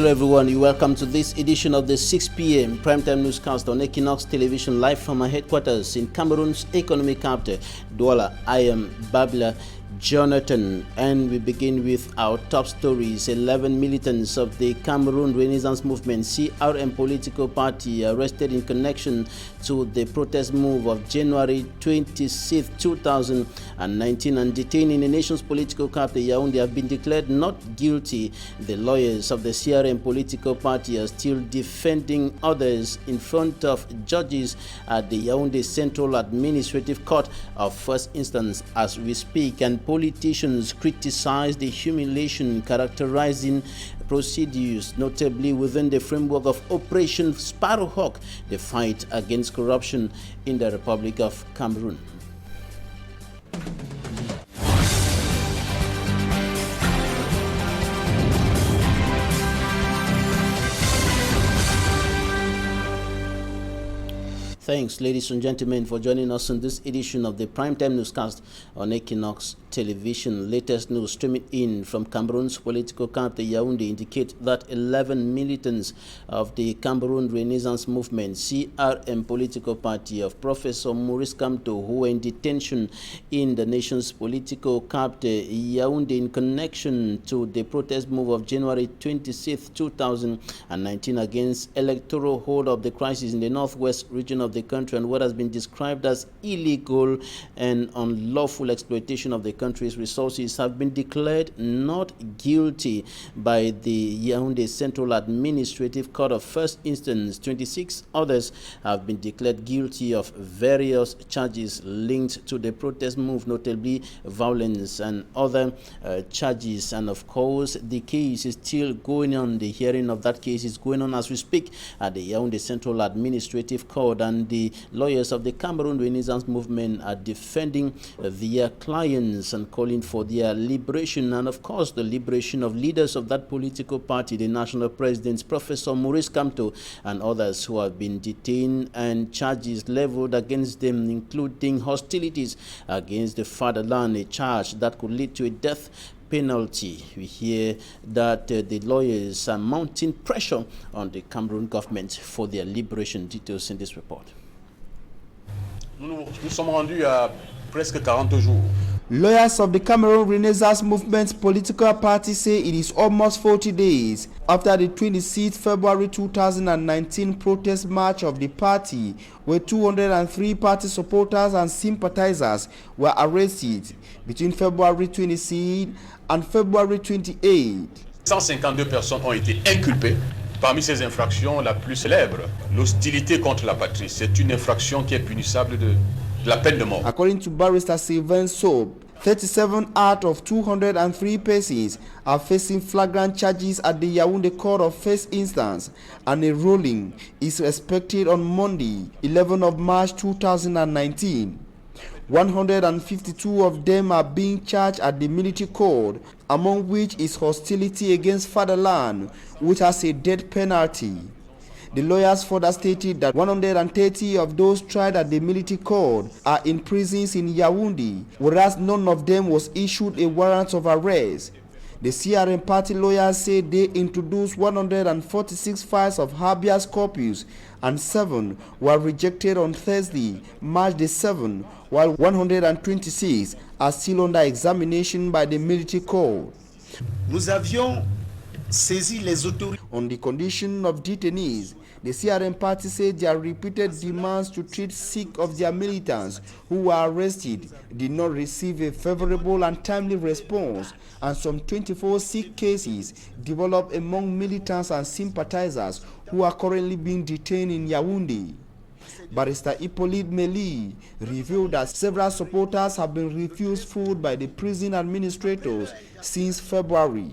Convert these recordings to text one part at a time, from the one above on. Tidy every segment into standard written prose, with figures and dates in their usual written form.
Hello everyone, you welcome to this edition of the 6 p.m. primetime newscast on Equinoxe television, live from our headquarters in Cameroon's economic capital, Douala. I am Babla Jonathan, and we begin with our top stories. 11 militants of the Cameroon Renaissance Movement CRM political party arrested in connection to the protest move of January 26, 2019 and detained in the nation's political capital Yaoundé have been declared not guilty. The lawyers of the CRM political party are still defending others in front of judges at the Yaoundé Central Administrative Court of First Instance as we speak, and politicians criticize the humiliation characterizing procedures, notably within the framework of Operation Sparrowhawk, the fight against corruption in the Republic of Cameroon. Thanks, ladies and gentlemen, for joining us on this edition of the Primetime Newscast on Equinoxe Television. Latest news streaming in from Cameroon's political capital Yaoundé indicate that 11 militants of the Cameroon Renaissance Movement CRM political party of Professor Maurice Kamto, who were in detention in the nation's political capital Yaoundé in connection to the protest move of January 26, 2019 against electoral hold of the crisis in the northwest region of the country and what has been described as illegal and unlawful exploitation of the country's resources, have been declared not guilty by the Yaoundé Central Administrative Court of First Instance. 26 others have been declared guilty of various charges linked to the protest move, notably violence and other charges. And of course, the case is still going on. The hearing of that case is going on as we speak at the Yaoundé Central Administrative Court, and the lawyers of the Cameroon Renaissance Movement are defending their clients and calling for their liberation, and of course the liberation of leaders of that political party, the national president Professor Maurice Kamto, and others who have been detained, and charges leveled against them including hostilities against the fatherland, a charge that could lead to a death penalty. We hear that the lawyers are mounting pressure on the Cameroon government for their liberation. Details in this report. Nous sommes rendus à presque 40 jours. Lawyers of the Cameroon Renaissance Movement's political party say it is almost 40 days after the 26th February 2019 protest march of the party, where 203 party supporters and sympathizers were arrested between February 26 and February 28. 152 personnes ont été inculpées. Parmi ces infractions, la plus célèbre, l'hostilité contre la patrie. C'est une infraction qui est punissable de la peine de mort. According to Barrister Sylvain Soap, 37 out of 203 persons are facing flagrant charges at the Yaoundé Court of First Instance, and a ruling is expected on Monday, 11th of March 2019. 152 of them are being charged at the military court, among which is hostility against fatherland, which has a death penalty. The lawyers further stated that 130 of those tried at the military court are in prisons in Yaoundé, whereas none of them was issued a warrant of arrest. The CRM party lawyers say they introduced 146 files of habeas corpus, and 7 were rejected on Thursday, March the 7th, while 126 are still under examination by the military court. Nous avions saisi les autorités. On the condition of detainees, the CRM party said their repeated demands to treat sick of their militants who were arrested did not receive a favorable and timely response, and some 24 sick cases developed among militants and sympathizers who are currently being detained in Yaoundé. Barrister Hippolyte Meli revealed that several supporters have been refused food by the prison administrators since February.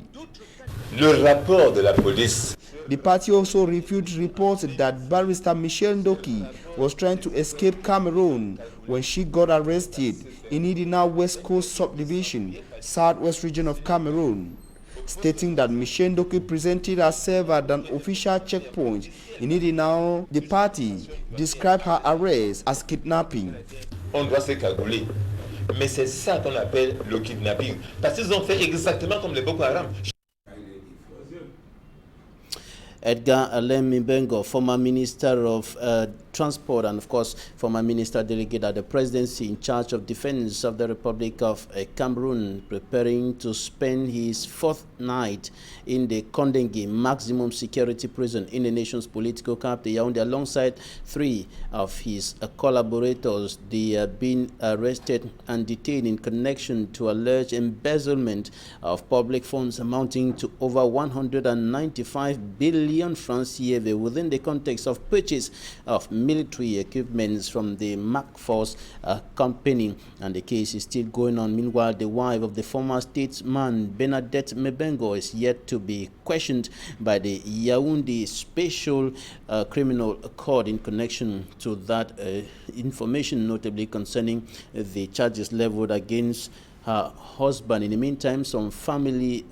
Le rapport de la police. The party also refuted reports that Barrister Michelle Ndoki was trying to escape Cameroon when she got arrested in Idina West Coast Subdivision, southwest region of Cameroon, stating that Michelle Ndoki presented herself at an official checkpoint in Idina. The party described her arrest as kidnapping. On doit se cagouler. Mais c'est ça qu'on appelle le kidnapping. Parce qu'ils ont fait exactement comme les Boko Haram. Edgar Alem Mbengo, former Minister of Transport and, of course, former Minister Delegate at the Presidency in charge of Defense of the Republic of Cameroon, preparing to spend his fourth night in the Kondenge maximum security prison in the nation's political capital, Yaoundé, alongside three of his collaborators. They have been arrested and detained in connection to alleged embezzlement of public funds amounting to over 195 billion francs CFA within the context of purchase of military equipments from the MacForce company. And the case is still going on. Meanwhile, the wife of the former statesman Bernadette Mbengo is yet to be questioned by the Yaoundé Special Criminal Court in connection to that information, notably concerning the charges leveled against her husband. In the meantime, some family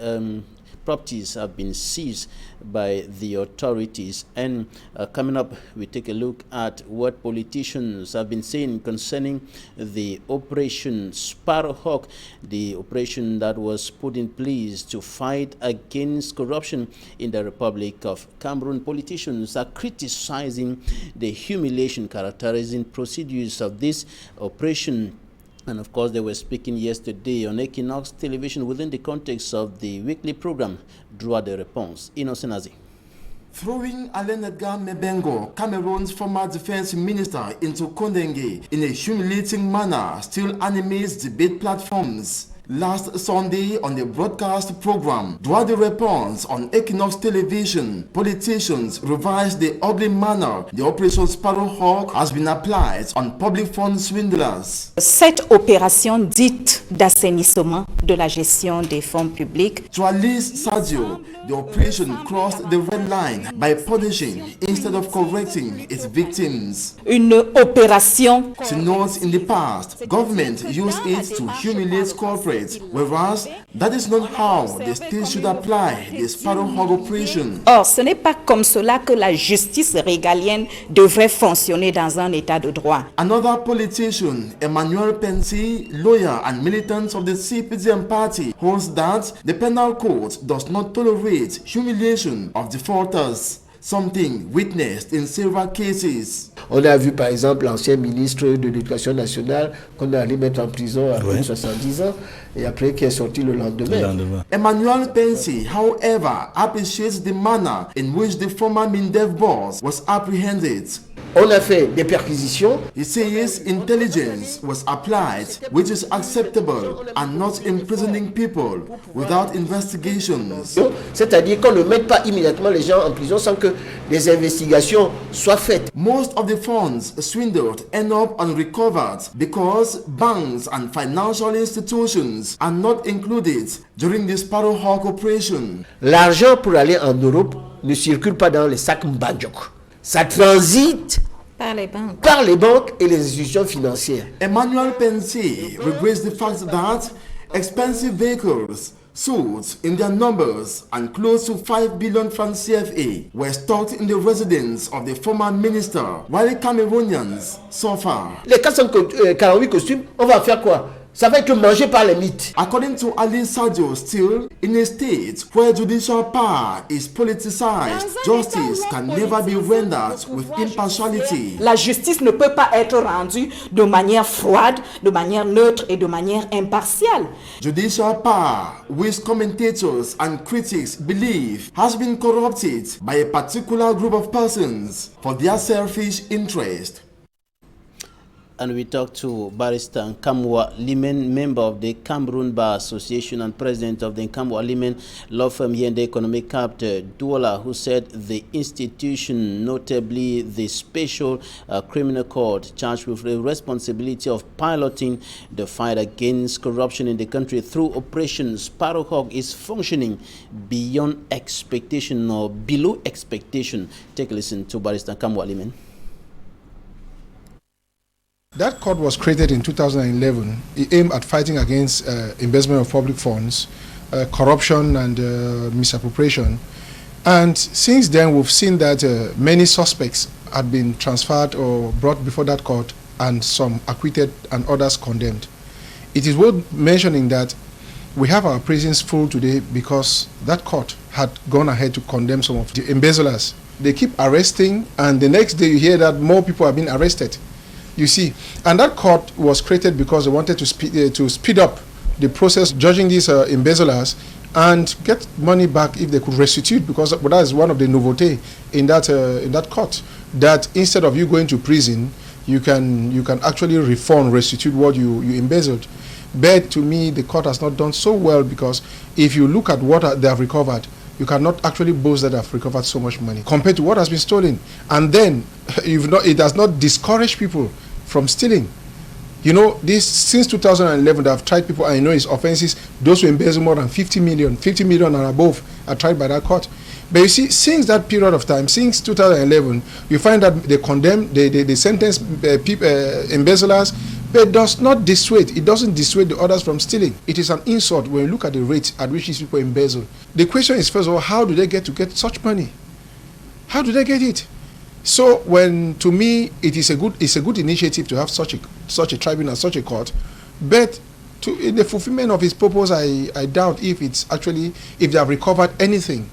properties have been seized by the authorities. And coming up, we take a look at what politicians have been saying concerning the Operation Sparrowhawk, the operation that was put in place to fight against corruption in the Republic of Cameroon. Politicians are criticizing the humiliation characterizing procedures of this operation. And of course, they were speaking yesterday on Equinoxe television within the context of the weekly program, Droit de Réponse. Innocent Azi. Throwing Alain Edgar Mbengo, Cameroon's former defense minister, into Kondenge in a humiliating manner still animates debate platforms. Last Sunday on the broadcast program, Droit de Réponse on Equinoxe television, politicians revised the ugly manner the Operation Sparrowhawk has been applied on public fund swindlers. Cette opération dite d'assainissement de la gestion des fonds publics. To Alice Sadio, the operation crossed the red line by punishing instead of correcting its victims. Une opération. She notes in the past, government used it to humiliate corporates, whereas that is not how the state should apply the Sparrowhawk operation. Or, ce n'est pas comme cela que la justice régalienne devrait fonctionner dans un état de droit. Another politician, Emmanuel Pensy, lawyer and militant of the CPDM party, holds that the penal code does not tolerate humiliation of defaulters, something witnessed in several cases. On a vu par exemple l'ancien ministre de l'Éducation nationale qu'on a allé mettre en prison à plus de 70 ans et après qui est sorti le lendemain. Emmanuel Pensy, however, appreciates the manner in which the former MINDEF boss was apprehended. On a fait des perquisitions. He says intelligence was applied, which is acceptable, and not imprisoning people without investigations. C'est-à-dire qu'on ne mette pas immédiatement les gens en prison sans que des investigations soient faites. Most of the funds swindled end up unrecovered because banks and financial institutions are not included during the Sparrowhawk operation. L'argent pour aller en Europe ne circule pas dans les sacs Mbadjok. Ça transite par les banques et les institutions financières. Emmanuel Pensy regrets the fact that expensive vehicles sold in their numbers and close to 5 billion francs CFA were stocked in the residence of the former minister, while the Cameroonians suffer. Les 448 costumes, on va faire quoi? Ça va être mangé par les mythes. According to Ali Sadio, still in a state where judicial power is politicized, justice can never be rendered with impartiality. La justice ne peut pas être rendue de manière froide, de manière neutre et de manière impartiale. Judicial power, which commentators and critics believe has been corrupted by a particular group of persons for their selfish interest. And we talked to Barrister Nkamwa Limen, member of the Cameroon Bar Association and president of the Nkamwa Limen law firm here in the economic capital, Douala, who said the institution, notably the Special Criminal Court, charged with the responsibility of piloting the fight against corruption in the country through Operation Sparrowhawk, is functioning beyond expectation or below expectation. Take a listen to Barrister Nkamwa Limen. That court was created in 2011. It aimed at fighting against embezzlement of public funds, corruption and misappropriation. And since then, we've seen that many suspects had been transferred or brought before that court, and some acquitted and others condemned. It is worth mentioning that We have our prisons full today because that court had gone ahead to condemn some of the embezzlers. They keep arresting, and the next day you hear that more people have been arrested. You see, and that court was created because they wanted to speed up the process judging these embezzlers and get money back if they could restitute, because that is one of the nouveautés in that court, that instead of you going to prison, you can actually refund, restitute what you embezzled. But to me, the court has not done so well, because if you look at what they have recovered, you cannot actually boast that they have recovered so much money compared to what has been stolen. And then it does not discourage people from stealing. You know, since 2011, they have tried people, and I know it's offenses. Those who embezzle more than 50 million and above are tried by that court. But you see, since that period of time, since 2011, you find that they condemn, they sentence embezzlers, but it does not dissuade. It doesn't dissuade the others from stealing. It is an insult when you look at the rate at which these people embezzle. The question is, first of all, how do they get such money? How do they get it? So, to me, it's a good initiative to have such a tribunal, such a court, but in the fulfillment of its purpose, I doubt if they have recovered anything.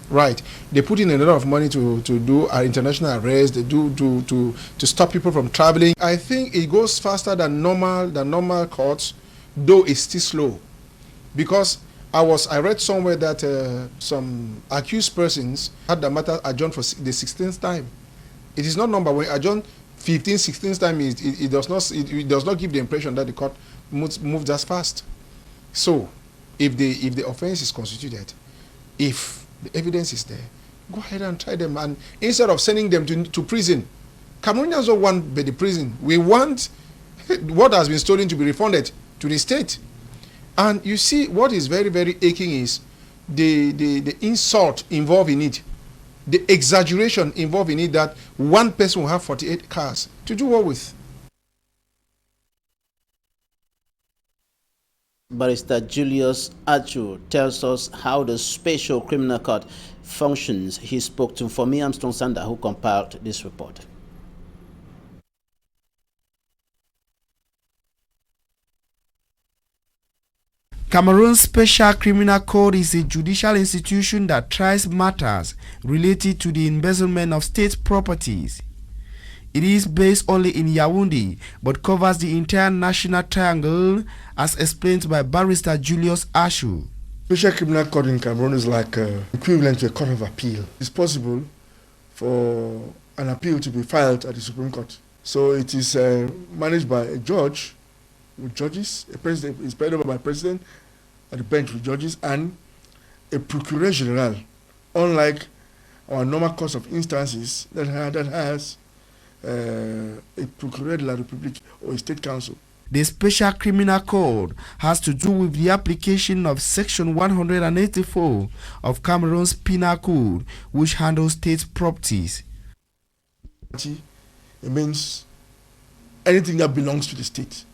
Right, they put in a lot of money to do our international arrests. They do to stop people from traveling. I think it goes faster than normal courts, though it's still slow, because I read somewhere that some accused persons had the matter adjourned for the 16th time. It is not number. When adjourned 15th, 16th time, it does not give the impression that the court moves as fast. So, if the offense is constituted, if the evidence is there, go ahead and try them. And instead of sending them to prison, Cameroonians don't want the prison. We want what has been stolen to be refunded to the state. And you see, what is very, very aching is the insult involved in it, the exaggeration involved in it, that one person will have 48 cars to do what with? Barrister Julius Achu tells us how the Special Criminal Court functions. He spoke to Femi Armstrong Sander, who compiled this report. Cameroon's Special Criminal Court is a judicial institution that tries matters related to the embezzlement of state properties. It is based only in Yaoundé, but covers the entire national triangle, as explained by Barrister Julius Ashu. Special Criminal Court in Cameroon is like equivalent to a court of appeal. It's possible for an appeal to be filed at the Supreme Court. So it is managed by a judge with judges. A president is presided over by a president at the bench with judges, and a procureur general, unlike our normal courts of instances that has a procureur de la République or a state council. The Special Criminal Code has to do with the application of Section 184 of Cameroon's Penal Code, which handles state properties. It means anything that belongs to the state,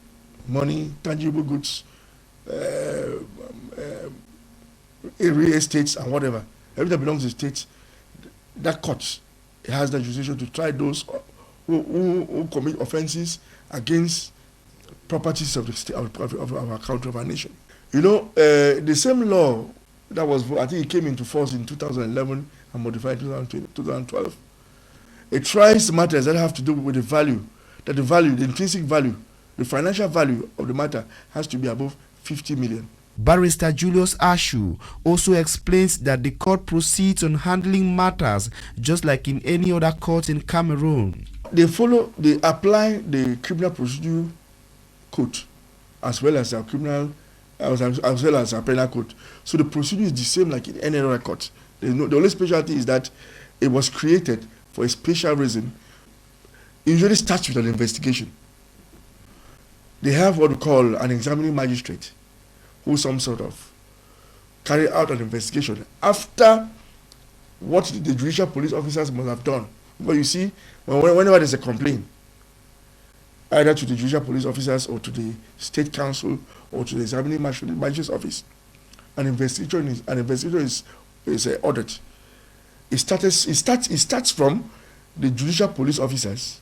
money, tangible goods, real estates and whatever, everything that belongs to the state, that court has the jurisdiction to try those who commit offenses against properties of the state, of our country, of our nation. You know, the same law that was, I think it came into force in 2011 and modified in 2012. It tries matters that have to do with the value, the intrinsic value, the financial value of the matter has to be above 50 million. Barrister Julius Ashu also explains that the court proceeds on handling matters just like in any other court in Cameroon. They apply the criminal procedure code as well as our as well as our penal code. So the procedure is the same like in any other court. The only specialty is that it was created for a special reason. It usually starts with an investigation. They have what we call an examining magistrate, who some sort of carry out an investigation after what the judicial police officers must have done. But you see, whenever there's a complaint, either to the judicial police officers or to the state council or to the examining magistrate's office, an investigation is an audit. It starts from the judicial police officers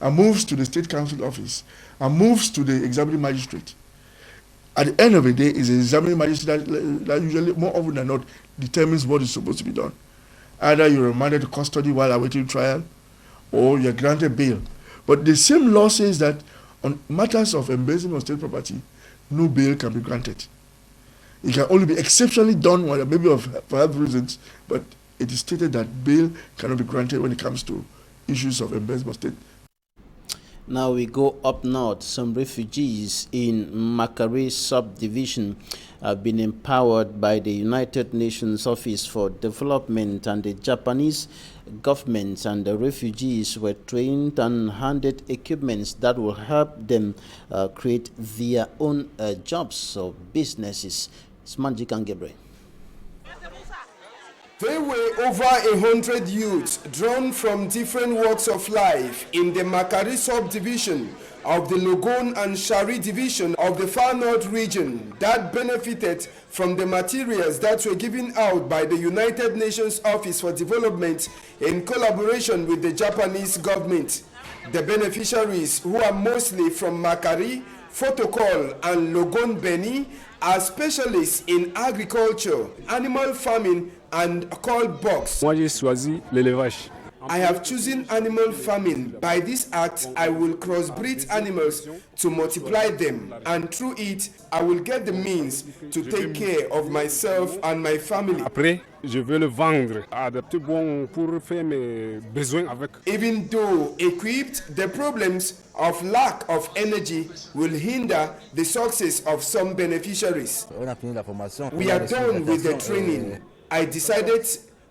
and moves to the state council office and moves to the examining magistrate. At the end of the day, it's the examining magistrate that usually, more often than not, determines what is supposed to be done. Either you're remanded to custody while awaiting trial, or you're granted bail. But the same law says that on matters of embezzlement of state property, no bail can be granted. It can only be exceptionally done, maybe for health reasons, but it is stated that bail cannot be granted when it comes to issues of embezzlement of state. Now we go up north. Some refugees in Makari subdivision have been empowered by the United Nations Office for Development and the Japanese government, and the refugees were trained and handed equipments that will help them create their own jobs or businesses. It's Manjik and Gabriel. There were over 100 youths drawn from different walks of life in the Makari subdivision of the Logon and Shari division of the Far North region that benefited from the materials that were given out by the United Nations Office for Development in collaboration with the Japanese government. The beneficiaries, who are mostly from Makari, Fotokol and Logon Beni, are specialists in agriculture, animal farming and called box. I have chosen animal farming. By this act, I will crossbreed animals to multiply them, and through it, I will get the means to take care of myself and my family. Even though equipped, the problems of lack of energy will hinder the success of some beneficiaries. We are done with the training. I decided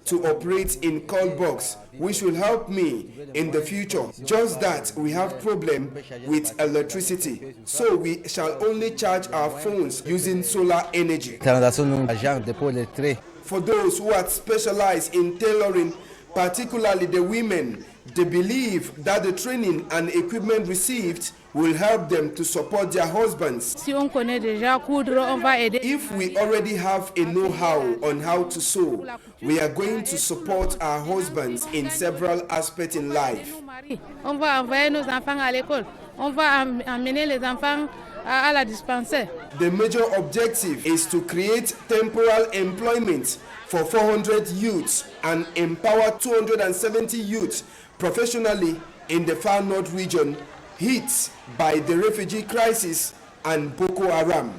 to operate in call box, which will help me in the future. Just that we have problem with electricity, so we shall only charge our phones using solar energy. For those who are specialized in tailoring, particularly the women, they believe that the training and equipment received will help them to support their husbands. If we already have a know-how on how to sew, we are going to support our husbands in several aspects in life. The major objective is to create temporal employment for 400 youths and empower 270 youths professionally in the Far North region hit by the refugee crisis and Boko Haram.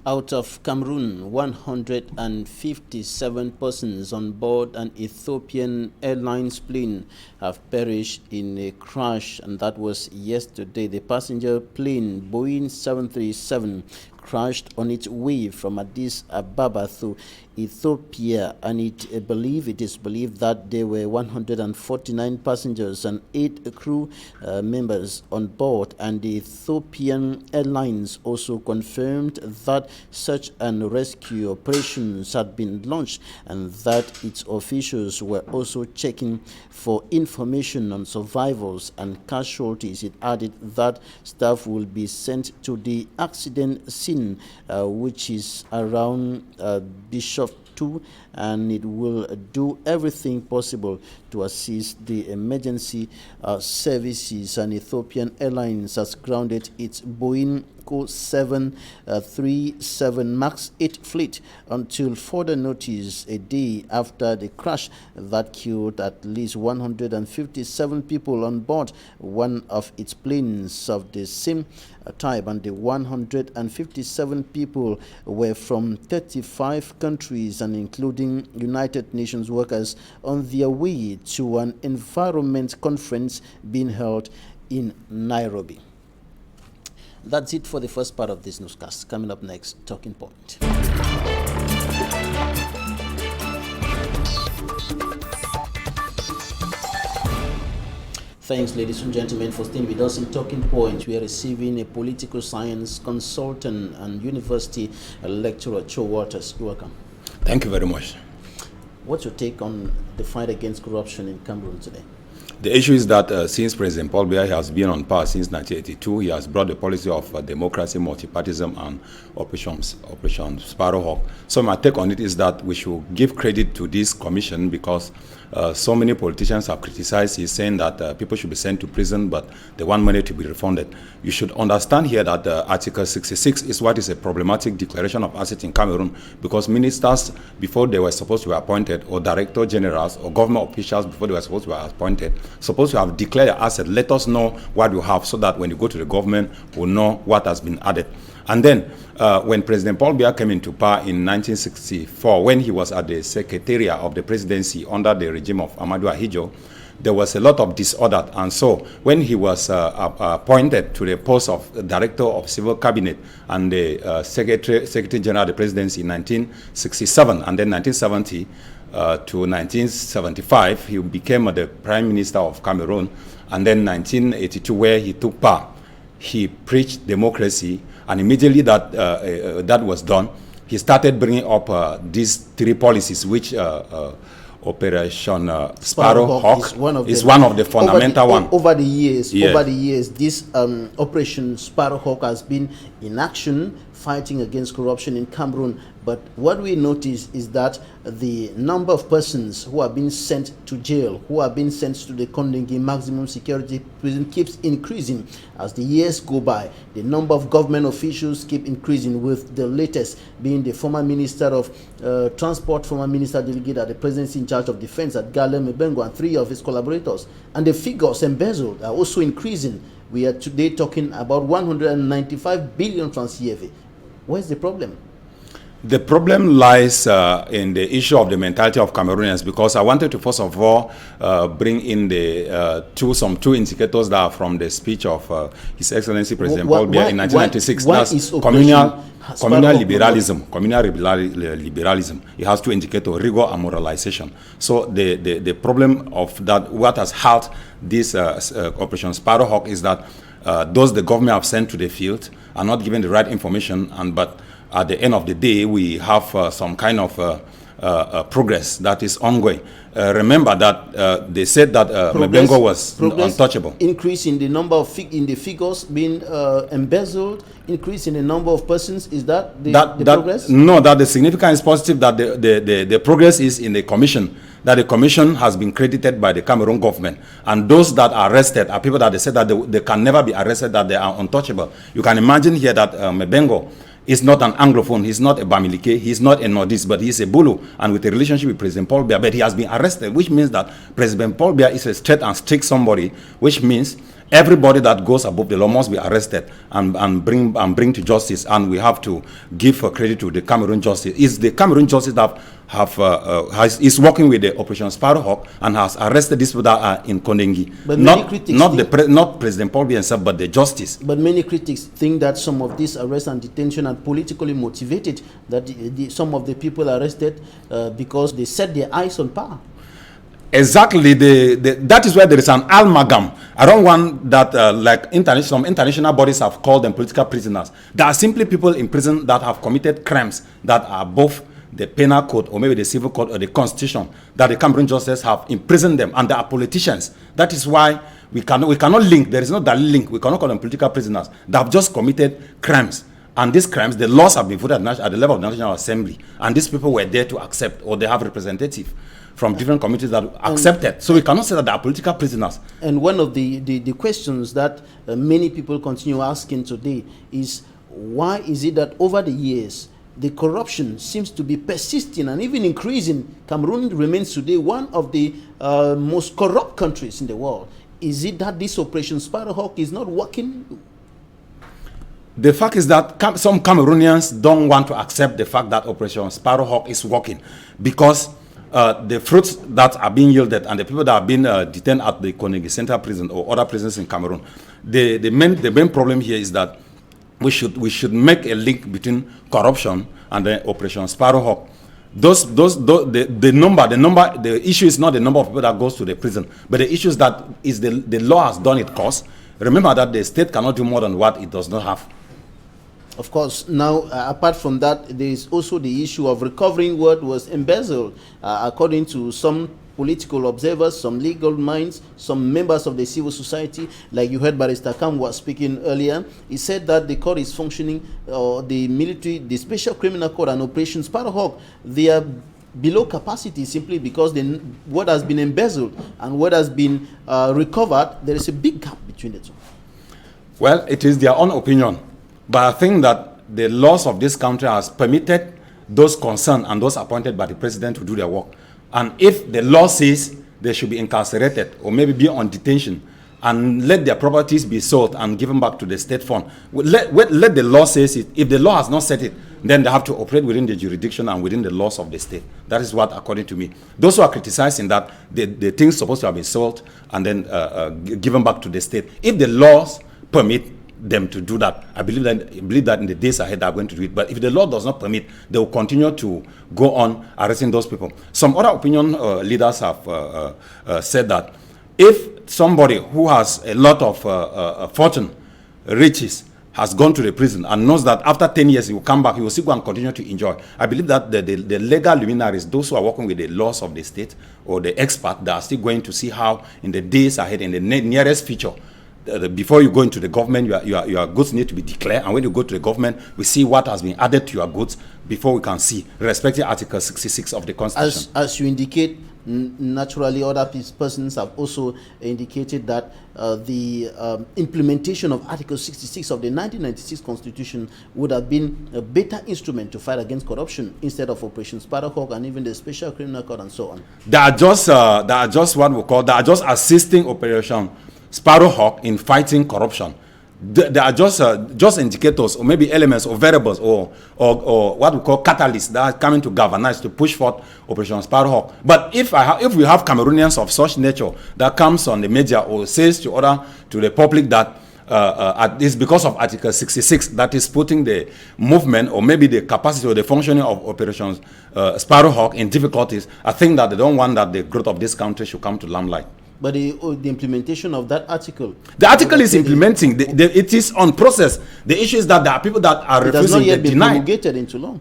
Out of Cameroon, 157 persons on board an Ethiopian Airlines plane have perished in a crash, and that was yesterday. The passenger plane, Boeing 737, crashed on its way from Addis Ababa to Ethiopia, and it is believed that there were 149 passengers and 8 crew members on board, and the Ethiopian Airlines also confirmed that search and rescue operations had been launched and that its officials were also checking for information on survivors and casualties. It added that staff will be sent to the accident scene, which is around Bishop 2, and it will do everything possible to assist the emergency services. And Ethiopian Airlines has grounded its Boeing 737 MAX 8 fleet until further notice, a day after the crash that killed at least 157 people on board one of its planes of the same type, and the 157 people were from 35 countries and including United Nations workers on their way to an environment conference being held in Nairobi. That's it for the first part of this newscast. Coming up next, Talking Point. Thanks, ladies and gentlemen, for staying with us in Talking Point. We are receiving a political science consultant and university lecturer, Cho Waters. You're welcome. Thank you very much. What's your take on the fight against corruption in Cameroon today? The issue is that since President Paul Biya has been on power since 1982, he has brought the policy of democracy, multipartism, and Operation Sparrowhawk. So my take on it is that we should give credit to this commission because so many politicians have criticized. He's saying that people should be sent to prison, but they want money to be refunded. You should understand here that Article 66 is what is a problematic declaration of assets in Cameroon, because ministers, before they were supposed to be appointed, or director generals or government officials before they were supposed to be appointed, supposed to have declared your asset. Let us know what you have, so that when you go to the government, we'll know what has been added. And then when President Paul Biya came into power in 1964, when he was at the Secretariat of the Presidency under the regime of Amadou Ahidjo, there was a lot of disorder. And so when he was appointed to the post of Director of Civil Cabinet and the Secretary General of the Presidency in 1967, and then 1970 to 1975, he became the Prime Minister of Cameroon. And then 1982, where he took power, he preached democracy, and immediately that that was done, he started bringing up these three policies, which Operation Sparrowhawk is one of the fundamental ones. Over the years, this Operation Sparrowhawk has been in action, fighting against corruption in Cameroon. But what we notice is that the number of persons who are being sent to jail, who are being sent to the Kondengui maximum security prison, keeps increasing as the years go by. The number of government officials keep increasing, with the latest being the former Minister of Transport, former Minister Delegate at the Presidency in charge of Defense at Gale Mebengo, and 3 of his collaborators. And the figures embezzled are also increasing. We are today talking about 195 billion francs CFA. Where's the problem? The problem lies in the issue of the mentality of Cameroonians, because I wanted to first of all bring in the some two indicators that are from the speech of His Excellency President Paul Biya in 1996. That's communal liberalism. Communal liberalism. It has two indicators: rigor and moralization. So the problem of that, what has halt this Operation Sparrowhawk, is that those the government have sent to the field are not given the right information, but at the end of the day, we have some kind of progress that is ongoing. Remember that they said that Mebengo was untouchable. Increase in the number of the figures being embezzled, increase in the number of persons. Is that the progress? No, that the significance is positive. That the progress is in the commission. That the commission has been credited by the Cameroon government, and those that are arrested are people that they said that they can never be arrested, that they are untouchable. You can imagine here that Mebengo is not an Anglophone, he's not a Bamileke, he's not a Nordist, but he's a Bulu, and with a relationship with President Paul Biya, but he has been arrested, which means that President Paul Biya is a straight and strict somebody, which means everybody that goes above the law must be arrested and bring to justice, and we have to give credit to the Cameroon justice. It's the Cameroon justice that is working with the Operation Sparrowhawk and has arrested these people that are in Kondengui. But not President Paul Biya himself, but the justice. But many critics think that some of these arrests and detention are politically motivated, that some of the people arrested because they set their eyes on power. Exactly, that is where there is an amalgam. I don't want that like some international bodies have called them political prisoners. There are simply people in prison that have committed crimes that are above the penal code, or maybe the civil code, or the constitution, that the Cameroon justice have imprisoned them, and they are politicians. That is why we cannot link. There is no direct link. We cannot call them political prisoners. They have just committed crimes. And these crimes, the laws have been voted at the level of the National Assembly, and these people were there to accept, or they have representatives from different communities that accepted. So we cannot say that they are political prisoners. And one of the questions that many people continue asking today is, why is it that over the years the corruption seems to be persisting and even increasing? Cameroon remains today one of the most corrupt countries in the world. Is it that this Operation Sparrowhawk is not working? The fact is that some Cameroonians don't want to accept the fact that Operation Sparrowhawk is working, because the fruits that are being yielded and the people that are being detained at the Kondengui Central Prison or other prisons in Cameroon, the main problem here is that we should make a link between corruption and the Operation Sparrowhawk. The issue is not the number of people that goes to the prison, but the issue is that the law has done its course. Remember that the state cannot do more than what it does not have. Of course, now, apart from that, there is also the issue of recovering what was embezzled. According to some political observers, some legal minds, some members of the civil society, like you heard Barrister Kam was speaking earlier, he said that the court is functioning, the military, the Special Criminal Court and Operation Sparrowhawk, they are below capacity simply because what has been embezzled and what has been recovered, there is a big gap between the two. Well, it is their own opinion, but I think that the laws of this country has permitted those concerned and those appointed by the president to do their work. And if the law says they should be incarcerated or maybe be on detention and let their properties be sold and given back to the state fund, let the law says it. If the law has not said it, then they have to operate within the jurisdiction and within the laws of the state. That is what, according to me, those who are criticizing that the things supposed to have been sold and then given back to the state, if the laws permit them to do that, I believe that in the days ahead they are going to do it. But if the law does not permit, they will continue to go on arresting those people. Some other opinion leaders have said that if somebody who has a lot of fortune, riches, has gone to the prison and knows that after 10 years he will come back, he will still go and continue to enjoy. I believe that the legal luminaries, those who are working with the laws of the state or the experts, they are still going to see how in the days ahead, in the nearest future, before you go into the government, your goods need to be declared, and when you go to the government, we see what has been added to your goods before we can see, respecting Article 66 of the Constitution. As you indicate, naturally other persons have also indicated that the implementation of Article 66 of the 1996 Constitution would have been a better instrument to fight against corruption instead of Operation Sparrowhawk and even the Special Criminal Court and so on. They are just what we call, they are just assisting Operation Sparrowhawk in fighting corruption. They are just indicators or maybe elements or variables or what we call catalysts that are coming to galvanize to push forth Operation Sparrowhawk. But if we have Cameroonians of such nature that comes on the media or says to the public that it's because of Article 66 that is putting the movement or maybe the capacity or the functioning of Operations Sparrowhawk in difficulties, I think that they don't want that the growth of this country should come to limelight. But the implementation of that article... The article is implementing. It is on process. The issue is that there are people that are refusing to deny. It has not yet been promulgated into law.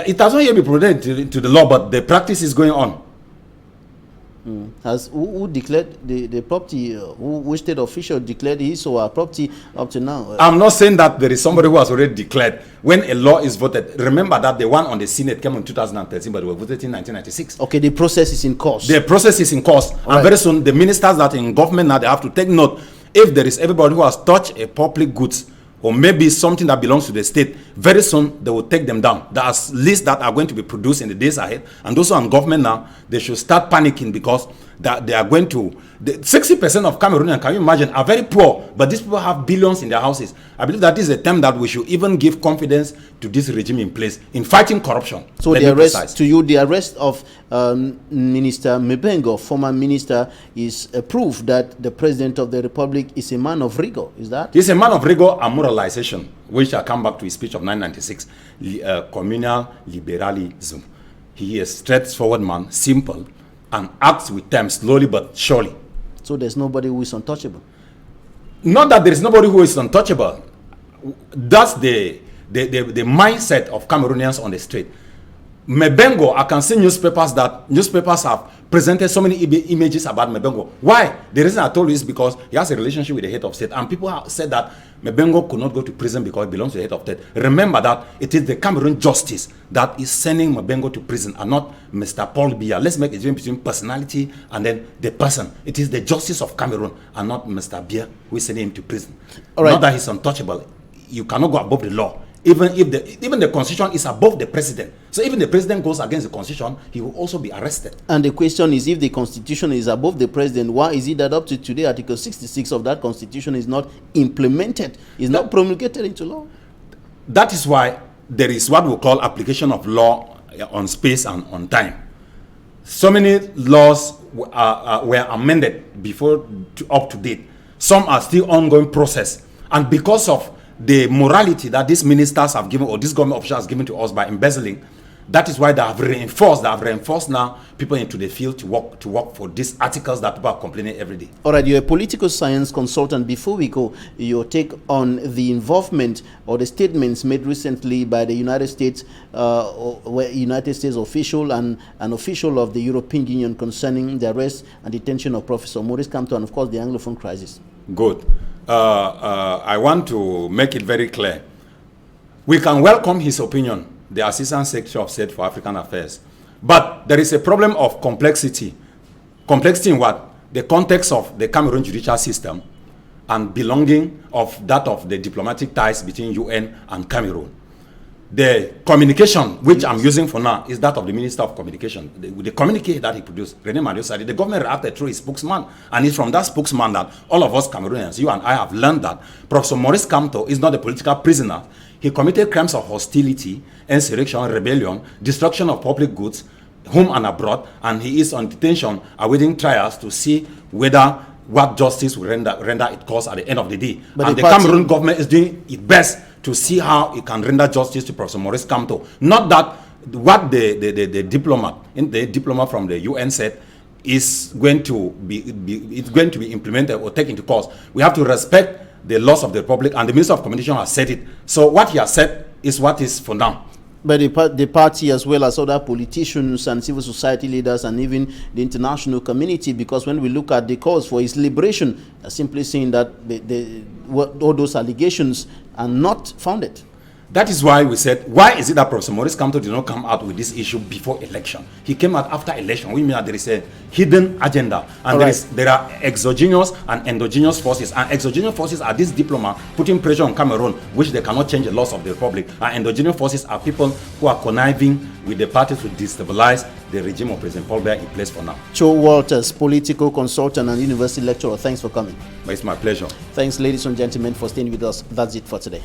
It has not yet been promulgated into the law, but the practice is going on. Who declared the property, which state official declared his or her property up to now? I'm not saying that there is somebody who has already declared. When a law is voted, remember that the one on the Senate came in 2013, but they were voted in 1996. Okay, the process is in course. The process is in course. And right. Very soon, the ministers that are in government now, they have to take note. If there is everybody who has touched a public goods, or maybe something that belongs to the state, very soon they will take them down. There's lists that are going to be produced in the days ahead. And those who are in government now, they should start panicking because they are going to... 60% of Cameroonians, can you imagine, are very poor, but these people have billions in their houses. I believe that is a time that we should even give confidence to this regime in place in fighting corruption. So the arrest of Minister Mebengo, former minister, is a proof that the President of the Republic is a man of rigor. Is that? He's a man of rigor and moralization, which I come back to his speech of 1996, communal liberalism. He is a straightforward man, simple, and acts with them slowly but surely. So there's nobody who is untouchable? Not that there is nobody who is untouchable. That's the mindset of Cameroonians on the street. Mebengo, I can see newspapers have presented so many images about Mebengo. Why? The reason I told you is because he has a relationship with the head of state, and people have said that Mebengo could not go to prison because he belongs to the head of state. Remember that it is the Cameroon justice that is sending Mebengo to prison and not Mr. Paul Biya. Let's make a difference between personality and then the person. It is the justice of Cameroon and not Mr. Biya who is sending him to prison. All right. Not that he's untouchable. You cannot go above the law. Even the constitution is above the president. So even the president goes against the constitution, he will also be arrested. And the question is, if the constitution is above the president, why is it that up to today Article 66 of that constitution is not implemented, is not promulgated into law? That is why there is what we call application of law on space and on time. So many laws were amended before up to date. Some are still ongoing process, and because of the morality that these ministers have given or this government officials have given to us by embezzling, that is why they have reinforced now people into the field to work for these articles that people are complaining every day. All right, you're a political science consultant. Before we go, your take on the involvement or the statements made recently by the United States official and an official of the European Union concerning the arrest and detention of Professor Maurice Kamto and of course the Anglophone crisis. Good. I want to make it very clear. We can welcome his opinion, the Assistant Secretary of State for African Affairs. But there is a problem of complexity. Complexity in what? The context of the Cameroon judicial system and belonging of that of the diplomatic ties between UN and Cameroon. The communication which I'm using for now is that of the Minister of Communication. The communique that he produced, René Mario Sadi, the government reacted through his spokesman, and it's from that spokesman that all of us Cameroonians, you and I, have learned that Professor Maurice Kamto is not a political prisoner. He committed crimes of hostility, insurrection, rebellion, destruction of public goods, home and abroad, and he is on detention awaiting trials to see whether what justice will render its course at the end of the day. But and the Cameroon government is doing its best to see how it can render justice to Professor Maurice Kamto. Not that what the diplomat from the UN said is going to be implemented or taken into course. We have to respect the laws of the Republic, and the Minister of Communication has said it. So what he has said is what is for now. But the party, as well as other politicians and civil society leaders and even the international community, because when we look at the cause for his liberation, are simply saying that all those allegations are not founded. That is why we said, why is it that Professor Maurice Kamto did not come out with this issue before election? He came out after election. We mean that there is a hidden agenda, and there are exogenous and endogenous forces. And exogenous forces are these diplomats putting pressure on Cameroon, which they cannot change the laws of the Republic. And endogenous forces are people who are conniving with the parties to destabilize the regime of President Paul Biya in place for now. Cho Walters, political consultant and university lecturer, thanks for coming. It's my pleasure. Thanks, ladies and gentlemen, for staying with us. That's it for today.